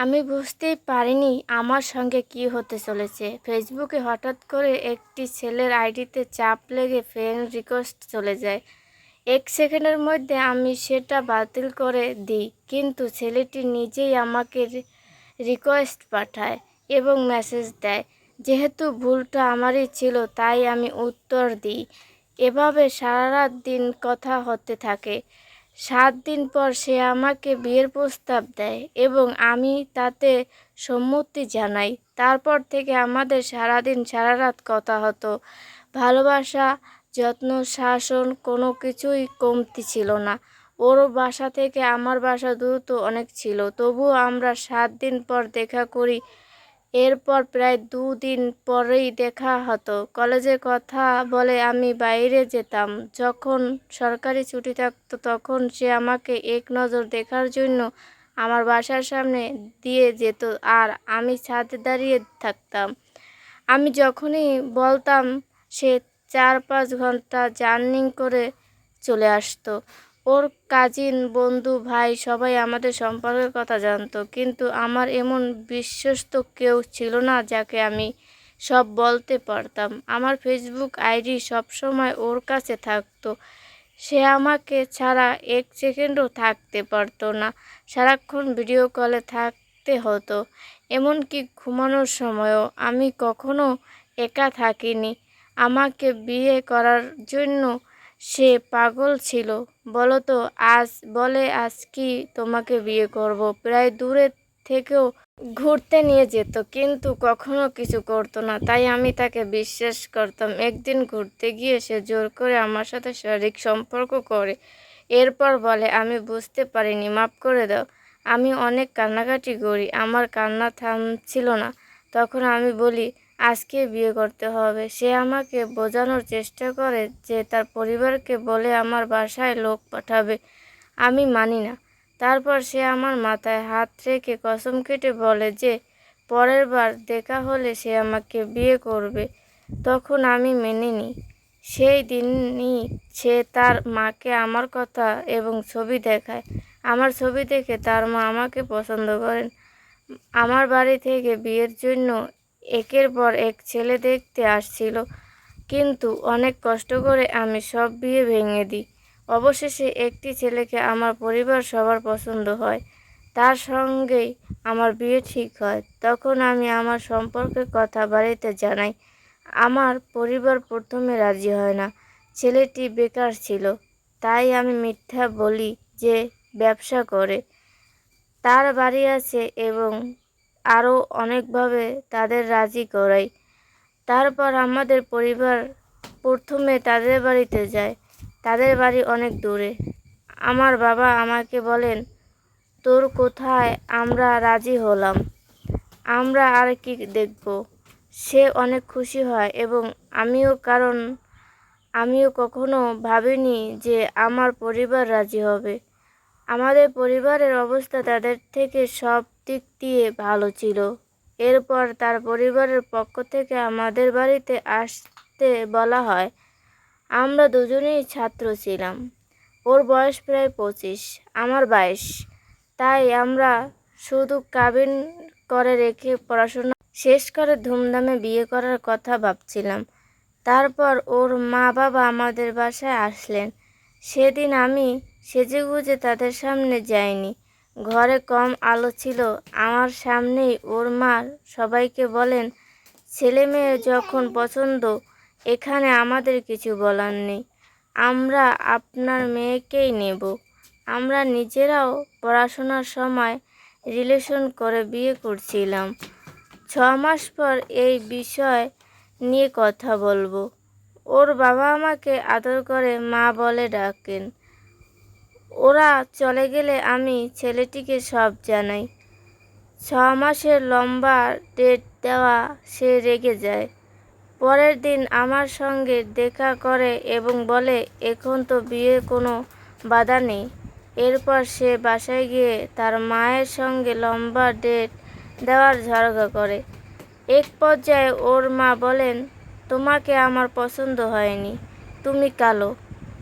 আমি বুঝতেই পারিনি আমার সঙ্গে কি হতে চলেছে। ফেসবুকে হঠাৎ করে একটি ছেলের আইডিতে চাপ লেগে ফ্রেন্ড রিকোয়েস্ট চলে যায়। 1 সেকেন্ডের মধ্যে আমি সেটা বাতিল করে দিই, কিন্তু ছেলেটি নিজেই আমাকে রিকোয়েস্ট পাঠায় এবং মেসেজ দেয়। যেহেতু ভুলটা আমারই ছিল, তাই আমি উত্তর দিই। এভাবে সারা রাত দিন কথা হতে থাকে। 7 দিন পর সে আমাকে বিয়ের প্রস্তাব দেয় এবং আমি তাতে সম্মতি জানাই। তারপর থেকে আমাদের সারাদিন সারা রাত কথা হতো। ভালোবাসা, যত্ন, শাসন, কোনো কিছুই কমতি ছিল না। ওর বাসা থেকে আমার বাসা দূরত্ব অনেক ছিল, তবুও আমরা 7 দিন পর দেখা করি। এরপর প্রায় 2 দিন পরেই দেখা হতো। কলেজের কথা বলে আমি বাইরে যেতাম। যখন সরকারি ছুটি থাকতো তখন সে আমাকে এক নজর দেখার জন্য আমার বাসার সামনে দিয়ে যেত আর আমি ছাদে দাঁড়িয়ে থাকতাম। আমি যখনই বলতাম, সে 4-5 ঘন্টা জার্নি করে চলে আসতো। ওর কাজিন, বন্ধু, ভাই সবাই আমাদের সম্পর্কের কথা জানতো, কিন্তু আমার এমন বিশ্বস্ত কেউ ছিল না যাকে আমি সব বলতে পারতাম। আমার ফেসবুক আইডি সবসময় ওর কাছে থাকতো। সে আমাকে ছাড়া 1 সেকেন্ডও থাকতে পারতো না। সারাক্ষণ ভিডিও কলে থাকতে হতো। এমনকি ঘুমানোর সময়ও আমি কখনো একা থাকিনি। আমাকে বিয়ে করার জন্য সে পাগল ছিল। বলতো আজ কি তোমাকে বিয়ে করব। প্রায় দূরে থেকেও ঘুরতে নিয়ে যেত, কিন্তু কখনো কিছু করতো না, তাই আমি তাকে বিশ্বাস করতাম। একদিন ঘুরতে গিয়ে সে জোর করে আমার সাথে শারীরিক সম্পর্ক করে। এরপর বলে, আমি বুঝতে পারিনি, মাফ করে দাও। আমি অনেক কান্নাকাটি করি, আমার কান্না থামছিল না। তখন আমি বলি, আজকে বিয়ে করতে হবে। সে আমাকে বোঝানোর চেষ্টা করে যে তার পরিবারকে বলে আমার বাসায় লোক পাঠাবে। আমি মানি না। তারপর সে আমার মাথায় হাত রেখে কসম কেটে বলে যে পরের বার দেখা হলে সে আমাকে বিয়ে করবে। তখন আমি মেনে নিই। সেই দিনই সে তার মাকে আমার কথা এবং ছবি দেখায়। আমার ছবি দেখে তার মা আমাকে পছন্দ করেন। আমার বাড়ি থেকে বিয়ের জন্য একের পর এক ছেলে দেখতে আসছিল, কিন্তু অনেক কষ্ট করে আমি সব বিয়ে ভেঙে দিই। অবশেষে একটি ছেলেকে আমার পরিবার সবার পছন্দ হয়, তার সঙ্গেই আমার বিয়ে ঠিক হয়। তখন আমি আমার সম্পর্কের কথা বাড়িতে জানাই। আমার পরিবার প্রথমে রাজি হয় না। ছেলেটি বেকার ছিল, তাই আমি মিথ্যা বলি যে ব্যবসা করে, তার বাড়ি আছে এবং আরও অনেকভাবে তাদের রাজি করাই। তারপর আমাদের পরিবার প্রথমে তাদের বাড়িতে যায়। তাদের বাড়ি অনেক দূরে। আমার বাবা আমাকে বলেন, তোর কোথায়, আমরা রাজি হলাম, আমরা আর কি দেখব। সে অনেক খুশি হয় এবং আমিও, কারণ আমিও কখনো ভাবিনি যে আমার পরিবার রাজি হবে। আমাদের পরিবারের অবস্থা তাদের থেকে সব দিক দিয়ে ভালো ছিল। এরপর তার পরিবারের পক্ষ থেকে আমাদের বাড়িতে আসতে বলা হয়। আমরা দুজনেই ছাত্র ছিলাম। ওর বয়স প্রায় 25, আমার 22। তাই আমরা শুধু কাবিন করে রেখে পড়াশোনা শেষ করে ধুমধামে বিয়ে করার কথা ভাবছিলাম। তারপর ওর মা বাবা আমাদের বাসায় আসলেন। সেদিন আমি সেজেগুজে তাদের সামনে যাইনি। ঘরে কম আলো ছিল। আমার সামনেই ওর মা সবাইকে বলেন, ছেলে মেয়ে যখন পছন্দ, এখানে আমাদের কিছু বলার নেই। আমরা আপনার মেয়েকেই নেব। আমরা নিজেরাও পড়াশোনার সময় রিলেশন করে বিয়ে করছিলাম। 6 মাস পর এই বিষয় নিয়ে কথা বলবো। ওর বাবা আমাকে আদর করে মা বলে ডাকেন। ওরা চলে গেলে আমি ছেলেটিকে সব জানাই। 6 মাসের লম্বা ডেট দেওয়া সে রেগে যায়। পরের দিন আমার সঙ্গে দেখা করে এবং বলে, এখন তো বিয়ের কোনো বাধা নেই। এরপর সে বাসায় গিয়ে তার মায়ের সঙ্গে লম্বা ডেট দেওয়ার ঝগড়া করে। এক পর্যায়ে ওর মা বলেন, তোমাকে আমার পছন্দ হয়নি, তুমি কালো,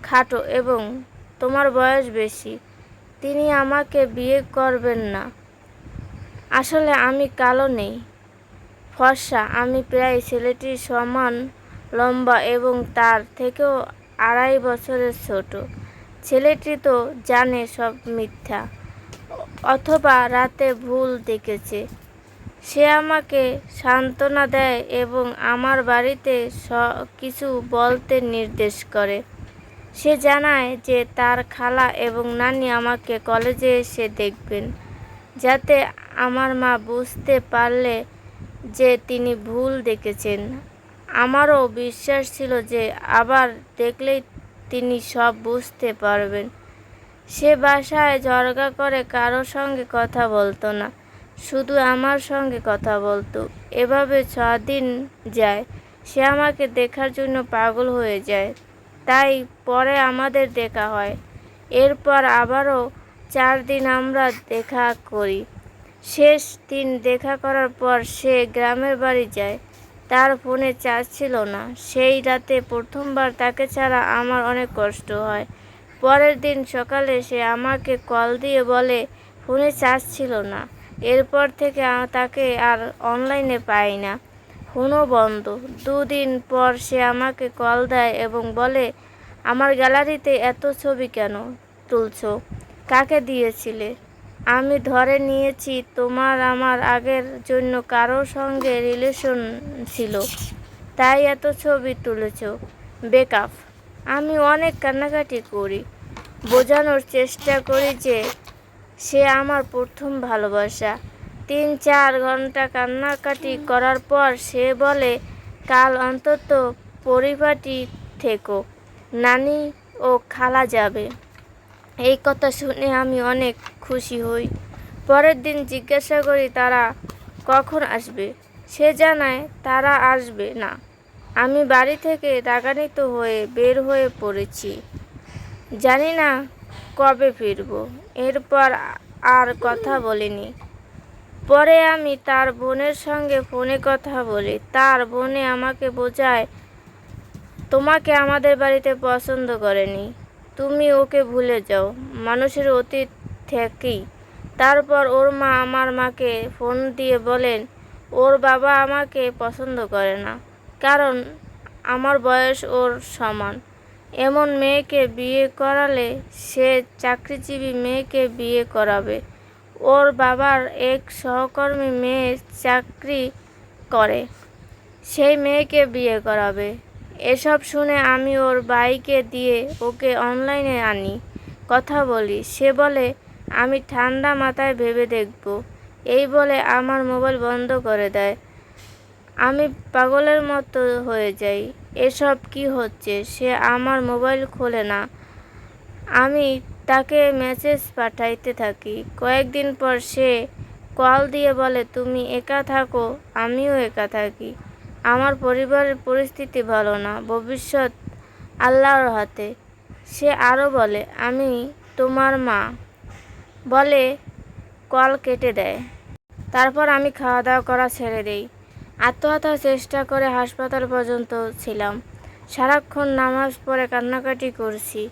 খাটো এবং তোমার বয়স বেশি, তিনি আমাকে বিয়ে করবেন না। আসলে আমি কালো নেই, ফর্সা। আমি প্রায় ছেলেটির সমান লম্বা এবং তার থেকেও 2.5 বছরের ছোট। ছেলেটি তো জানে সব মিথ্যা, অথবা রাতে ভুল দেখেছে। সে আমাকে সান্ত্বনা দেয় এবং আমার বাড়িতে কিছু বলতে নির্দেশ করে। সে জানায় যে তার খালা এবং নানি আমাকে কলেজে এসে দেখবেন, যাতে আমার মা বুঝতে পারলে যে তিনি ভুল দেখেছেন। আমারও বিশ্বাস ছিল যে আবার দেখলেই তিনি সব বুঝতে পারবেন। সে বাসায় ঝগড়া করে কারো সঙ্গে কথা বলতো না, শুধু আমার সঙ্গে কথা বলতো। এভাবে 6 দিন যায়। সে আমাকে দেখার জন্য পাগল হয়ে যায়। তাই পরে আমাদের দেখা হয়। এরপর আবারও 4 দিন আমরা দেখা করি। শেষ দিন দেখা করার পর সে গ্রামের বাড়ি যায়। তার ফোনে চার্জ ছিল না। সেই রাতে প্রথমবার তাকে ছাড়া আমার অনেক কষ্ট হয়। পরের দিন সকালে সে আমাকে কল দিয়ে বলে ফোনে চার্জ ছিল না। এরপর থেকে তাকে আর অনলাইনে পাই না, ফোনও বন্ধ। 2 দিন পর সে আমাকে কল দেয় এবং বলে, আমার গ্যালারিতে এত ছবি কেন তুলছো? কাকে দিয়েছিলে? আমি ধরে নিয়েছি তোমার আমার আগের জন্য কারোর সঙ্গে রিলেশন ছিল, তাই এত ছবি তুলেছো। বেকআপ। আমি অনেক কান্নাকাটি করি, বোঝানোর চেষ্টা করি যে সে আমার প্রথম ভালোবাসা। 3-4 ঘন্টা কান্নাকাটি করার পর সে বলে, কাল অন্তত পরিপাটি থেকো, নানি ও খালা যাবে। এই কথা শুনে আমি অনেক খুশি হই। পরের দিন জিজ্ঞাসা করি তারা কখন আসবে। সে জানায় তারা আসবে না। আমি বাড়ি থেকে রাগান্বিত হয়ে বের হয়ে পড়েছি। জানি না কবে ফিরব। এরপর আর কথা বলিনি। পরে আমি তার বোনের সঙ্গে ফোনে কথা বলি। তার বোনে আমাকে বোঝায়, তোমাকে আমাদের বাড়িতে পছন্দ করেনি, তুমি ওকে ভুলে যাও, মানুষের অতীত থেকেই। তারপর ওর মা আমার মাকে ফোন দিয়ে বলেন, ওর বাবা আমাকে পছন্দ করে না, কারণ আমার বয়স ওর সমান। এমন মেয়েকে বিয়ে করালে সে চাকরিজীবী মেয়েকে বিয়ে করাবে। ওর বাবার এক সহকর্মী মেয়ে চাকরি করে, সেই মেয়েকে বিয়ে করাবে। এসব শুনে আমি ওর ভাইকে দিয়ে ওকে অনলাইনে আনি, কথা বলি। সে বলে, আমি ঠান্ডা মাথায় ভেবে দেখব। এই বলে আমার মোবাইল বন্ধ করে দেয়। আমি পাগলের মতো হয়ে যাই। এসব কি হচ্ছে? সে আমার মোবাইল খোলে না। আমি তাকে মেসেজ পাঠাইতে থাকি। কয়েকদিন পর সে কল দিয়ে বলে, তুমি একা থাকো, আমিও একা থাকি। আমার পরিবারের পরিস্থিতি ভালো না, ভবিষ্যৎ আল্লাহর হাতে। সে আরও বলে, আমি তোমার মা। বলে কল কেটে দেয়। তারপর আমি খাওয়া দাওয়া করা ছেড়ে দেই। আত্মহত্যার চেষ্টা করে হাসপাতাল পর্যন্ত ছিলাম। সারাক্ষণ নামাজ পড়ে কান্নাকাটি করছি,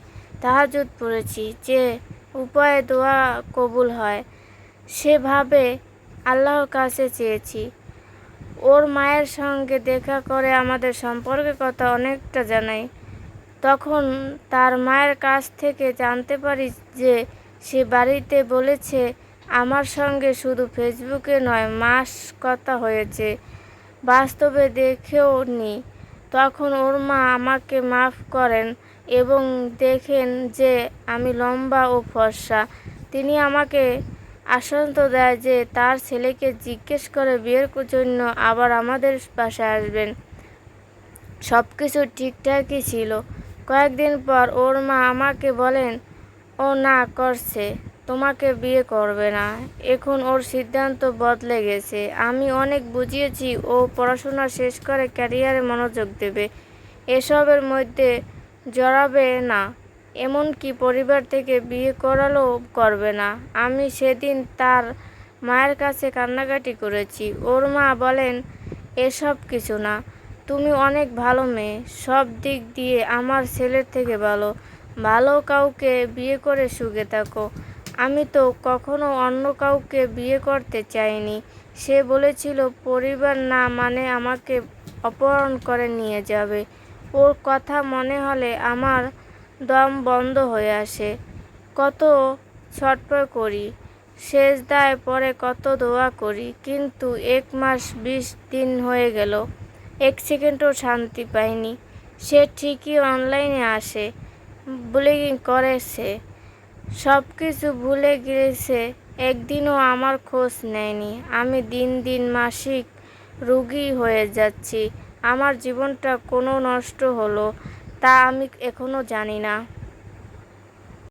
তাহাজ্জুদ পড়েছি। যে উপায়ে দোয়া কবুল হয় সেভাবে আল্লাহর কাছে চেয়েছি। ওর মায়ের সঙ্গে দেখা করে আমাদের সম্পর্কের কথা অনেকটা জানাই। তখন তার মায়ের কাছ থেকে জানতে পারি যে সে বাড়িতে বলেছে আমার সঙ্গে শুধু ফেসবুকে নয়, মাস কথা হয়েছে, বাস্তবে দেখেও নি। তখন ওর মা আমাকে মাফ করেন এবং দেখেন যে আমি লম্বা ও ফর্সা। তিনি আমাকে আশ্বস্ত দেয় যে তার ছেলেকে জিজ্ঞেস করে বিয়ের জন্য আবার আমাদের বাসায় আসবেন। সব কিছু ঠিকঠাকই ছিল। কয়েকদিন পর ওর মা আমাকে বলেন, ও না করছে, তোমাকে বিয়ে করবে না। এখন ওর সিদ্ধান্ত বদলে গেছে। আমি অনেক বুঝিয়েছি ও পড়াশোনা শেষ করে ক্যারিয়ারে মনোযোগ দেবে, এসবের মধ্যে জড়াবে না, এমনকি পরিবার থেকে বিয়ে করালেও করবে না। আমি সেদিন তার মায়ের কাছে কান্নাকাটি করেছি। ওর মা বলেন, এসব কিছু না, তুমি অনেক ভালো মেয়ে, সব দিক দিয়ে আমার ছেলের থেকে ভালো। ভালো কাউকে বিয়ে করে সুখে থাকো। আমি তো কখনো অন্য কাউকে বিয়ে করতে চাইনি। সে বলেছিল পরিবার না মানে আমাকে অপহরণ করে নিয়ে যাবে। ওর কথা মনে হলে আমার দম বন্ধ হয়ে আসে। কত ছটফট করি, সেজদায় পড়ে কত দোয়া করি, কিন্তু 1 মাস 20 দিন হয়ে গেল, 1 সেকেন্ডও শান্তি পাইনি। সে ঠিকই অনলাইনে আসে, ব্লগিং করেছে, সব কিছু ভুলে গিয়েছে, একদিনও আমার খোঁজ নেয়নি। আমি দিন দিন মানসিক রোগী হয়ে যাচ্ছি। আমার জীবনটা কোনো নষ্ট হলো তা আমি এখনো জানি না।